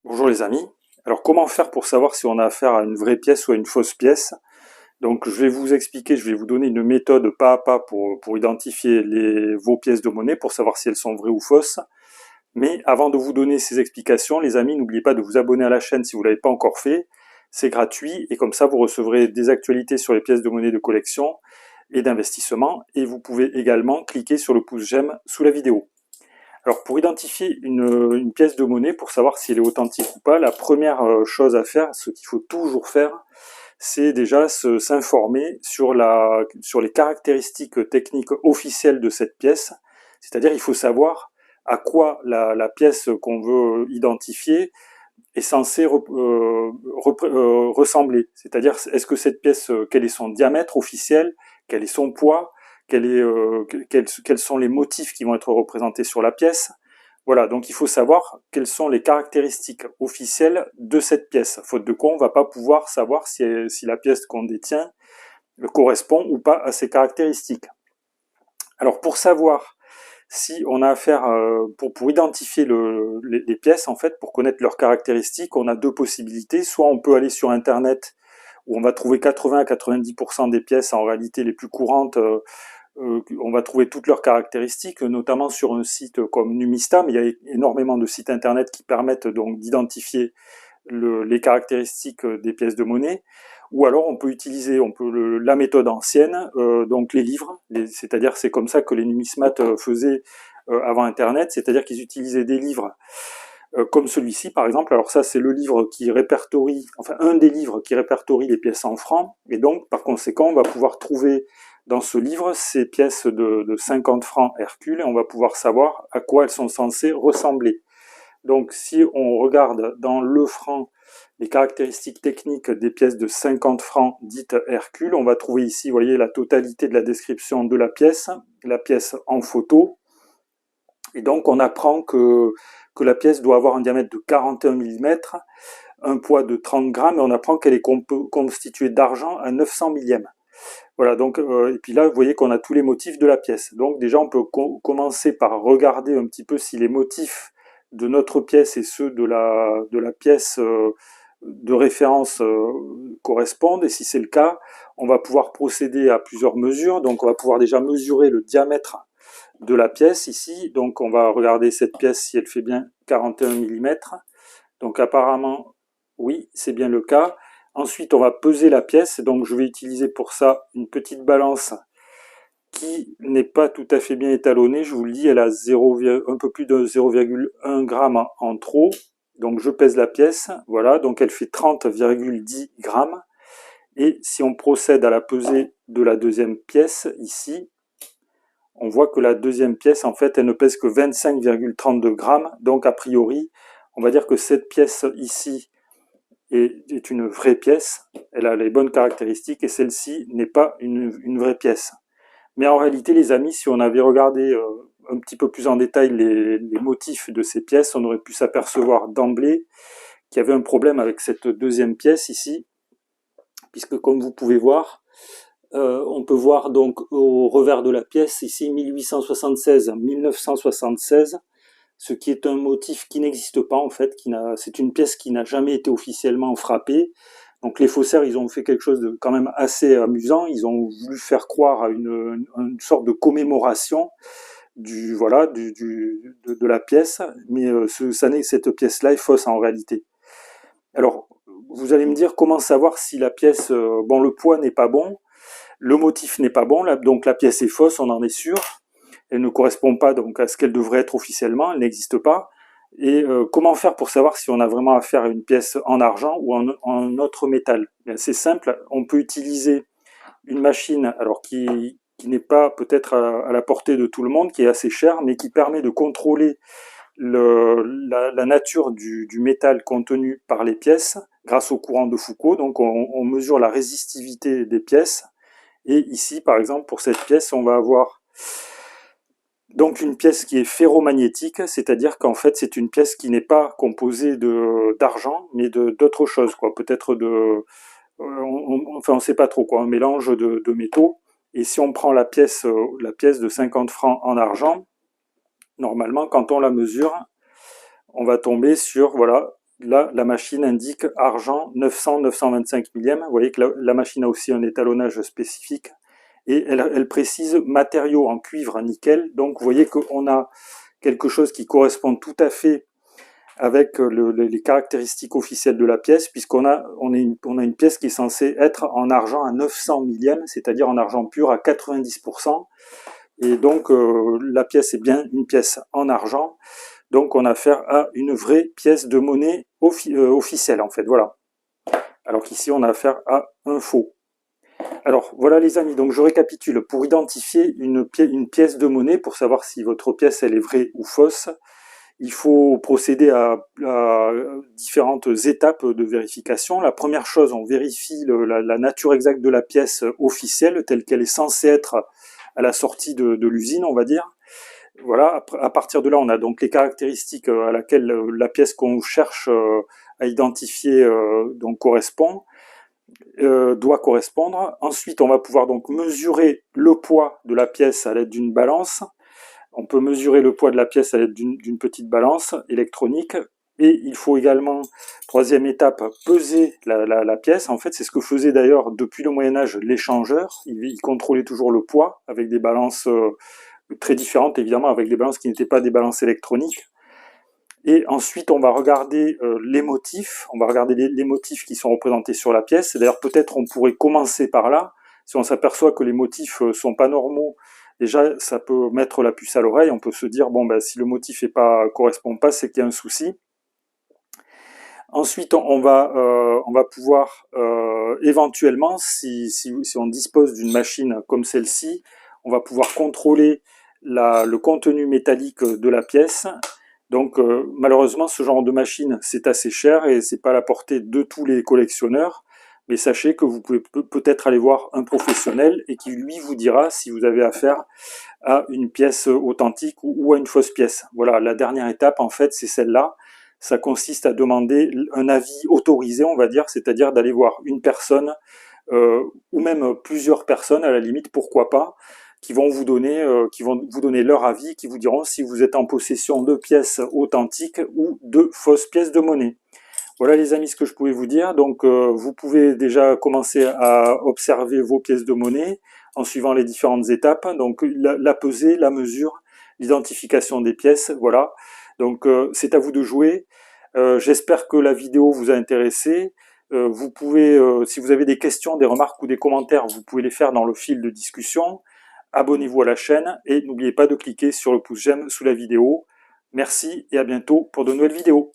Bonjour les amis. Alors comment faire pour savoir si on a affaire à une vraie pièce ou à une fausse pièce? Donc je vais vous expliquer, je vais vous donner une méthode pas à pas pour identifier vos pièces de monnaie, pour savoir si elles sont vraies ou fausses. Mais avant de vous donner ces explications, les amis, n'oubliez pas de vous abonner à la chaîne si vous ne l'avez pas encore fait. C'est gratuit et comme ça vous recevrez des actualités sur les pièces de monnaie de collection et d'investissement. Et vous pouvez également cliquer sur le pouce j'aime sous la vidéo. Alors pour identifier une pièce de monnaie, pour savoir si elle est authentique ou pas, la première chose à faire, ce qu'il faut toujours faire, c'est déjà s'informer sur les caractéristiques techniques officielles de cette pièce. C'est-à-dire il faut savoir à quoi la pièce qu'on veut identifier est censée ressembler. C'est-à-dire est-ce que cette pièce, quel est son diamètre officiel, quel est son poids, quels sont les motifs qui vont être représentés sur la pièce. Voilà, donc il faut savoir quelles sont les caractéristiques officielles de cette pièce. Faute de quoi, on ne va pas pouvoir savoir si la pièce qu'on détient correspond ou pas à ces caractéristiques. Alors pour savoir si on a affaire, pour identifier les pièces, en fait, pour connaître leurs caractéristiques, on a deux possibilités. Soit on peut aller sur Internet, où on va trouver 80 à 90% des pièces en réalité les plus courantes, on va trouver toutes leurs caractéristiques, notamment sur un site comme Numista, mais il y a énormément de sites internet qui permettent donc d'identifier les caractéristiques des pièces de monnaie. Ou alors on peut utiliser la méthode ancienne, donc les livres, c'est-à-dire c'est comme ça que les numismates faisaient avant Internet, c'est-à-dire qu'ils utilisaient des livres comme celui-ci par exemple. Alors ça c'est le livre qui répertorie, enfin un des livres qui répertorie les pièces en francs, et donc par conséquent on va pouvoir trouver dans ce livre ces pièces de 50 francs Hercule, et on va pouvoir savoir à quoi elles sont censées ressembler. Donc si on regarde dans le franc les caractéristiques techniques des pièces de 50 francs dites Hercule, on va trouver ici, vous voyez, la totalité de la description de la pièce en photo, et donc on apprend que la pièce doit avoir un diamètre de 41 mm, un poids de 30 grammes, et on apprend qu'elle est constituée d'argent à 900 millièmes. Voilà, donc, et puis là, vous voyez qu'on a tous les motifs de la pièce. Donc déjà, on peut commencer par regarder un petit peu si les motifs de notre pièce et ceux de la pièce de référence correspondent. Et si c'est le cas, on va pouvoir procéder à plusieurs mesures. Donc on va pouvoir déjà mesurer le diamètre de la pièce ici. Donc on va regarder cette pièce si elle fait bien 41 mm. Donc apparemment, oui, c'est bien le cas. Ensuite, on va peser la pièce. Donc je vais utiliser pour ça une petite balance qui n'est pas tout à fait bien étalonnée. Je vous le dis, elle a un peu plus de 0,1 g en trop. Donc je pèse la pièce. Voilà, donc elle fait 30,10 g. Et si on procède à la pesée de la deuxième pièce, ici, on voit que la deuxième pièce, en fait, elle ne pèse que 25,32 g. Donc a priori, on va dire que cette pièce ici est une vraie pièce, elle a les bonnes caractéristiques, et celle-ci n'est pas une vraie pièce. Mais en réalité, les amis, si on avait regardé un petit peu plus en détail les motifs de ces pièces, on aurait pu s'apercevoir d'emblée qu'il y avait un problème avec cette deuxième pièce ici, puisque comme vous pouvez voir, on peut voir donc au revers de la pièce ici 1876-1976, ce qui est un motif qui n'existe pas en fait, c'est une pièce qui n'a jamais été officiellement frappée. Donc les faussaires, ils ont fait quelque chose de quand même assez amusant, ils ont voulu faire croire à une sorte de commémoration de la pièce, mais cette pièce-là est fausse en réalité. Alors, vous allez me dire comment savoir si la pièce, bon, le poids n'est pas bon, le motif n'est pas bon, donc la pièce est fausse, on en est sûr. Elle ne correspond pas donc à ce qu'elle devrait être officiellement, elle n'existe pas. Et comment faire pour savoir si on a vraiment affaire à une pièce en argent ou en autre métal? C'est simple, on peut utiliser une machine alors qui n'est pas peut-être à la portée de tout le monde, qui est assez chère, mais qui permet de contrôler la nature du métal contenu par les pièces grâce au courant de Foucault. Donc on mesure la résistivité des pièces. Et ici, par exemple, pour cette pièce, on va avoir donc une pièce qui est ferromagnétique, c'est-à-dire qu'en fait c'est une pièce qui n'est pas composée d'argent, mais d'autre chose, quoi. Peut-être enfin on sait pas trop quoi, un mélange de métaux. Et si on prend la pièce de 50 francs en argent, normalement quand on la mesure, on va tomber sur voilà là, la machine indique argent 900-925 millième. Vous voyez que la machine a aussi un étalonnage spécifique. Et elle précise matériaux en cuivre, nickel. Donc vous voyez qu'on a quelque chose qui correspond tout à fait avec les caractéristiques officielles de la pièce, puisqu'on a une pièce qui est censée être en argent à 900 millièmes, c'est-à-dire en argent pur à 90%. Et donc la pièce est bien une pièce en argent. Donc on a affaire à une vraie pièce de monnaie officielle en fait, voilà. Alors qu'ici on a affaire à un faux. Alors voilà les amis, donc je récapitule. Pour identifier une pièce de monnaie, pour savoir si votre pièce elle est vraie ou fausse, il faut procéder à différentes étapes de vérification. La première chose, on vérifie la nature exacte de la pièce officielle, telle qu'elle est censée être à la sortie de l'usine, on va dire. Voilà, à partir de là, on a donc les caractéristiques à laquelle la pièce qu'on cherche à identifier donc doit correspondre. Ensuite, on va pouvoir donc mesurer le poids de la pièce à l'aide d'une balance. On peut mesurer le poids de la pièce à l'aide d'une petite balance électronique. Et il faut également, troisième étape, peser la pièce. En fait, c'est ce que faisait d'ailleurs depuis le Moyen-Âge l'échangeur. Il contrôlait toujours le poids avec des balances très différentes, évidemment, avec des balances qui n'étaient pas des balances électroniques. Et ensuite, on va regarder les motifs. On va regarder les motifs qui sont représentés sur la pièce. D'ailleurs, peut-être on pourrait commencer par là. Si on s'aperçoit que les motifs sont pas normaux, déjà, ça peut mettre la puce à l'oreille. On peut se dire, bon, ben, si le motif correspond pas, c'est qu'il y a un souci. Ensuite, on va pouvoir éventuellement, si on dispose d'une machine comme celle-ci, on va pouvoir contrôler le contenu métallique de la pièce. Donc malheureusement, ce genre de machine, c'est assez cher et c'est pas à la portée de tous les collectionneurs. Mais sachez que vous pouvez peut-être aller voir un professionnel et qui lui vous dira si vous avez affaire à une pièce authentique ou à une fausse pièce. Voilà, la dernière étape en fait, c'est celle-là. Ça consiste à demander un avis autorisé, on va dire, c'est-à-dire d'aller voir une personne ou même plusieurs personnes à la limite, pourquoi pas, qui vont vous donner leur avis, qui vous diront si vous êtes en possession de pièces authentiques ou de fausses pièces de monnaie. Voilà les amis ce que je pouvais vous dire. Donc vous pouvez déjà commencer à observer vos pièces de monnaie en suivant les différentes étapes. Donc la pesée, la mesure, l'identification des pièces, voilà. Donc c'est à vous de jouer. J'espère que la vidéo vous a intéressé. Vous pouvez, si vous avez des questions, des remarques ou des commentaires, vous pouvez les faire dans le fil de discussion. Abonnez-vous à la chaîne et n'oubliez pas de cliquer sur le pouce j'aime sous la vidéo. Merci et à bientôt pour de nouvelles vidéos.